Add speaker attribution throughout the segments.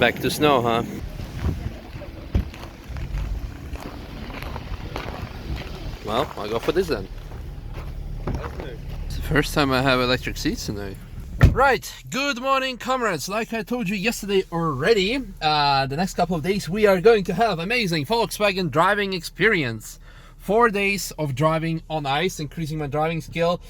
Speaker 1: Back to snow, huh? Well, I'll go for this then. It's the first time I have electric seats today. Right, good morning comrades. Like I told you yesterday already, the next couple of days we are going to have amazing Volkswagen driving experience. 4 days of driving on ice, increasing my driving skill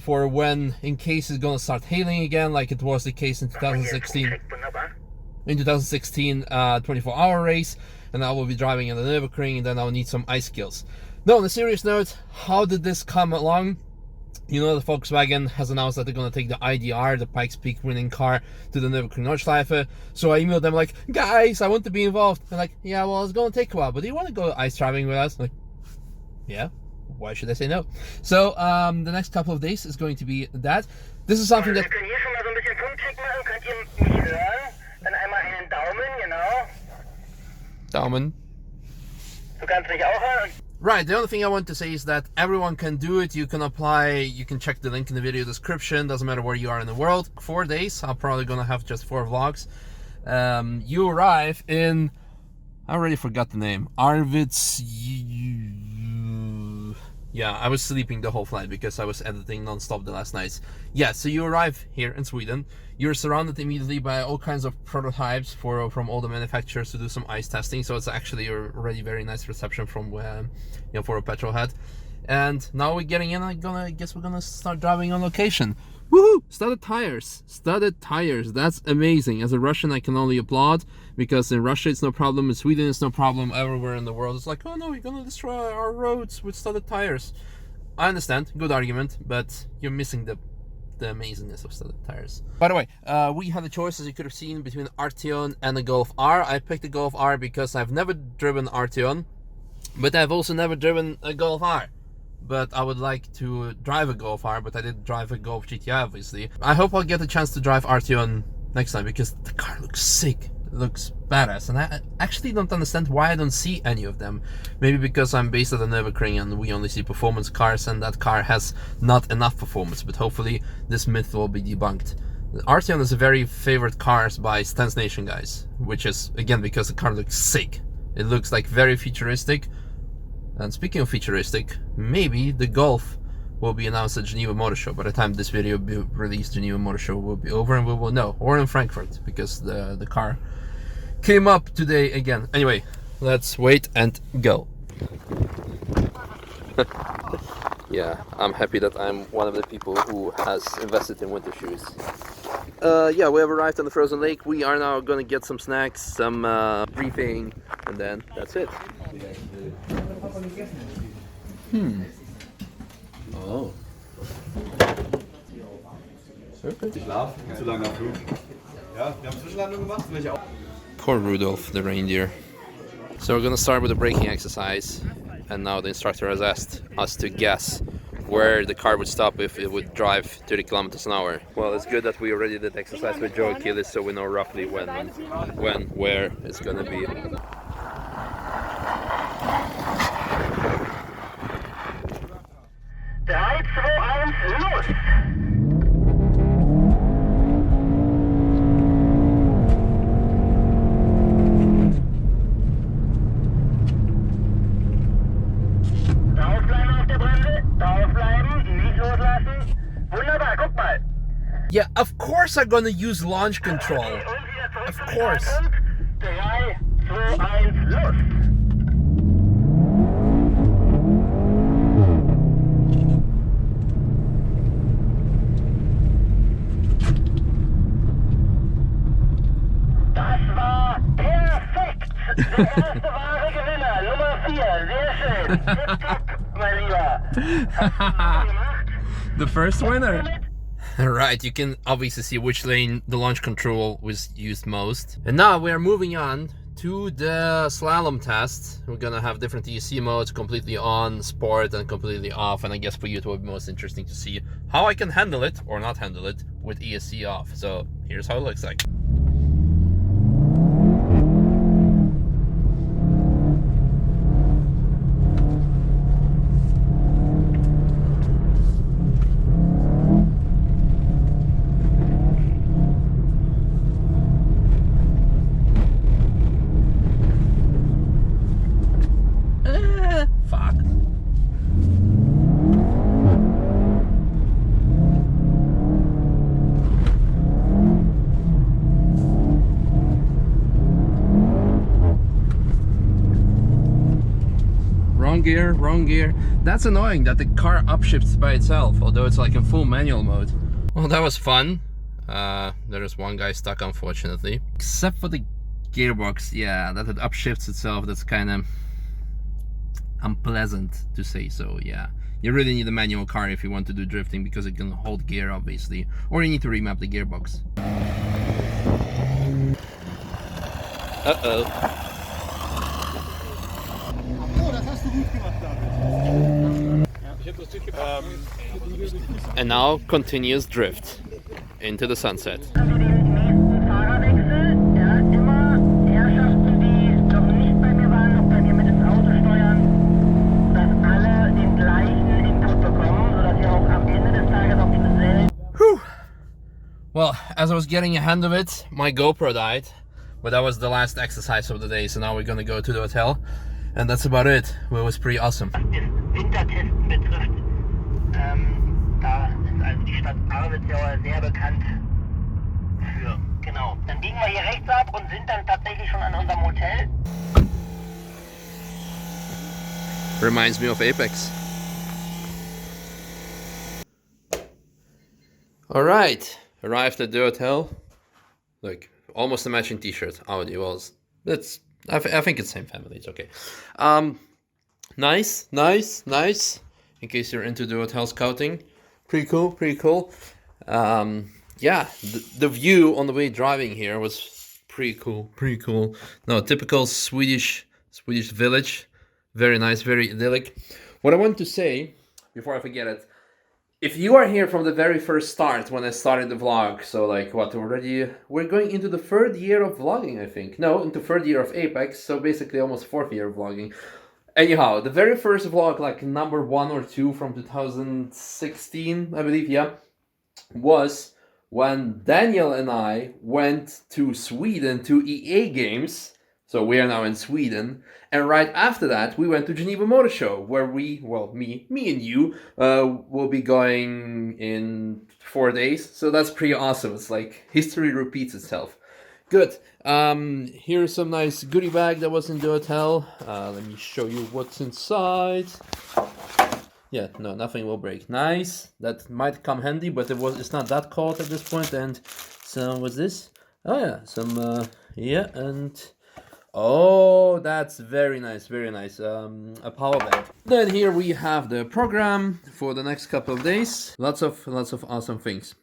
Speaker 1: for when, in case it's gonna start hailing again, like it was the case in 2016. In 2016, 24-hour race, and I will be driving in the Nürburgring, and then I'll need some ice skills. Now, on a serious note, how did this come along? You know, the Volkswagen has announced that they're going to take the IDR, the Pikes Peak winning car, to the Nürburgring Nordschleife. So I emailed them like, guys, I want to be involved. They're like, yeah, well, it's going to take a while, but do you want to go ice driving with us? I'm like, yeah, why should I say no? So the next couple of days is going to be that. This is something that... Daumen. Right, the only thing I want to say is that everyone can do it. You can apply, you can check the link in the video description. Doesn't matter where you are in the world. 4 days, I'm probably gonna have just 4 vlogs. You arrive in, I already forgot the name, Arvidsjaur. Yeah, I was sleeping the whole flight because I was editing non-stop the last nights. Yeah, so you arrive here in Sweden. You're surrounded immediately by all kinds of prototypes from all the manufacturers to do some ice testing. So it's actually already very nice reception from for a petrol head. And now we're getting in. I guess we're gonna start driving on location. Woohoo! Studded tires. That's amazing. As a Russian, I can only applaud, because in Russia it's no problem, in Sweden it's no problem, everywhere in the world it's like, oh no, you're gonna destroy our roads with studded tires. I understand, good argument, but you're missing the amazingness of studded tires. By the way, we had a choice, as you could have seen, between Arteon and the Golf R. I picked the Golf R because I've never driven Arteon, but I've also never driven a Golf R. But I would like to drive a Golf R, but I did drive a Golf GTI, obviously. I hope I'll get a chance to drive Arteon next time, because the car looks sick. It looks badass, and I actually don't understand why I don't see any of them. Maybe because I'm based at the Nürburgring and we only see performance cars, and that car has not enough performance, but hopefully this myth will be debunked. The Arteon is a very favorite car by Stance Nation guys, which is, again, because the car looks sick. It looks like very futuristic. And speaking of futuristic, maybe the Golf will be announced at Geneva Motor Show. By the time this video will be released, Geneva Motor Show will be over and we will know. Or in Frankfurt, because the car came up today again. Anyway, let's wait and go. Yeah, I'm happy that I'm one of the people who has invested in winter shoes. Yeah, we have arrived on the frozen lake. We are now gonna get some snacks, some briefing, and then that's it. Oh. Poor Rudolph, the reindeer. So we're gonna start with a braking exercise, and now the instructor has asked us to guess where the car would stop if it would drive 30 kilometers an hour. Well, it's good that we already did exercise with Joe Achilles, so we know roughly where it's gonna be. Yeah, of course I'm gonna use launch control. Of course. The first winner. Right, you can obviously see which lane the launch control was used most. And now we are moving on to the slalom test. We're gonna have different ESC modes, completely on, sport, and completely off. And I guess for you it will be most interesting to see how I can handle it or not handle it with ESC off. So here's how it looks like. wrong gear, wrong gear. That's annoying that the car upshifts by itself, although it's like in full manual mode. Well, that was fun. There is one guy stuck, unfortunately. Except for the gearbox, yeah, that it upshifts itself. That's kind of unpleasant to say so, yeah. You really need a manual car if you want to do drifting, because it can hold gear, obviously. Or you need to remap the gearbox. Uh-oh. And now continuous drift into the sunset. Whew. Well, as I was getting a hand of it, my GoPro died, but that was the last exercise of the day, so now we're gonna go to the hotel, and that's about it. Well, it was pretty awesome.
Speaker 2: Wintertesten betrifft, da ist also die Stadt Arvidsjaur sehr bekannt für. Genau. Dann biegen wir hier rechts ab und sind dann tatsächlich schon an unserem Hotel.
Speaker 1: Reminds me of Apex. Alright, arrived at the hotel. Like, almost a matching t-shirt. Audi was. That's, I think it's same family, it's okay. Nice. In case you're into the hotel scouting. Pretty cool. Yeah, the view on the way driving here was pretty cool. No, typical Swedish village. Very nice, very idyllic. What I want to say, before I forget it, if you are here from the very first start, when I started the vlog, so like what, already, we're going into the 3rd year of vlogging, I think. No, into 3rd year of Apex, so basically almost 4th year of vlogging. Anyhow, the very first vlog, like number 1 or 2 from 2016, I believe, yeah, was when Daniel and I went to Sweden to EA Games. So we are now in Sweden, and right after that we went to Geneva Motor Show, where we, well, me and you, will be going in 4 days. So that's pretty awesome. It's like history repeats itself. Good. Here's some nice goodie bag that was in the hotel. Let me show you what's inside. Yeah, no, nothing will break. Nice. That might come handy, but it's not that cold at this point. And so what's this? Oh yeah, some yeah, and oh, that's very nice, a power bank. Then here we have the program for the next couple of days. Lots of awesome things.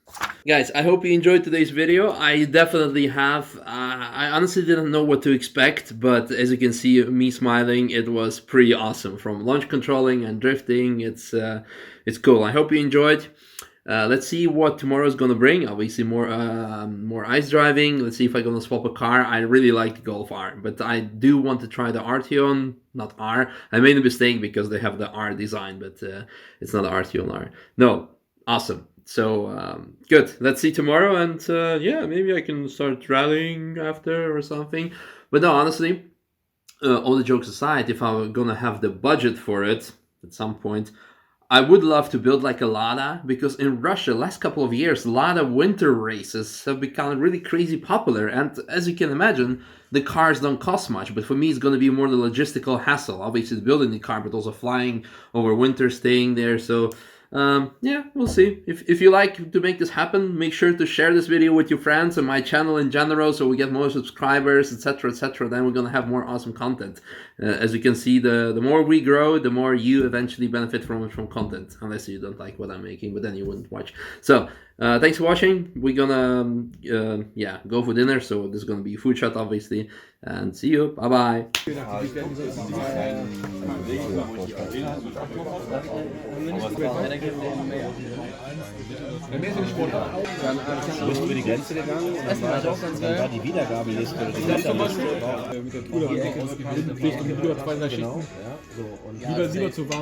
Speaker 1: Guys, I hope you enjoyed today's video. I definitely have. I honestly didn't know what to expect, but as you can see, me smiling, it was pretty awesome. From launch controlling and drifting, it's cool. I hope you enjoyed. Let's see what tomorrow is gonna bring. Obviously more ice driving. Let's see if I'm gonna swap a car. I really like the Golf R, but I do want to try the Arteon, not R. I made a mistake because they have the R design, but it's not Arteon R. No, awesome. So good. Let's see tomorrow, and yeah, maybe I can start rallying after or something. But no, honestly, all the jokes aside, if I'm gonna have the budget for it at some point, I would love to build like a Lada, because in Russia, last couple of years, Lada winter races have become really crazy popular. And as you can imagine, the cars don't cost much. But for me, it's going to be more the logistical hassle. Obviously, building the car, but also flying over winter, staying there. So yeah, we'll see. If you like to make this happen, make sure to share this video with your friends and my channel in general, so we get more subscribers, etc, etc. Then we're gonna have more awesome content. As you can see, the more we grow, the more you eventually benefit from content, unless you don't like what I'm making, but then you wouldn't watch. So thanks for watching. We're gonna yeah, go for dinner, so this is gonna be a food shot, obviously, and see you. Bye bye.
Speaker 3: Du bist über die Grenze gegangen und dann war die Wiedergabeliste oder die Liste mit der Tour Richtung über 200 Schichten. Lieber zu warm.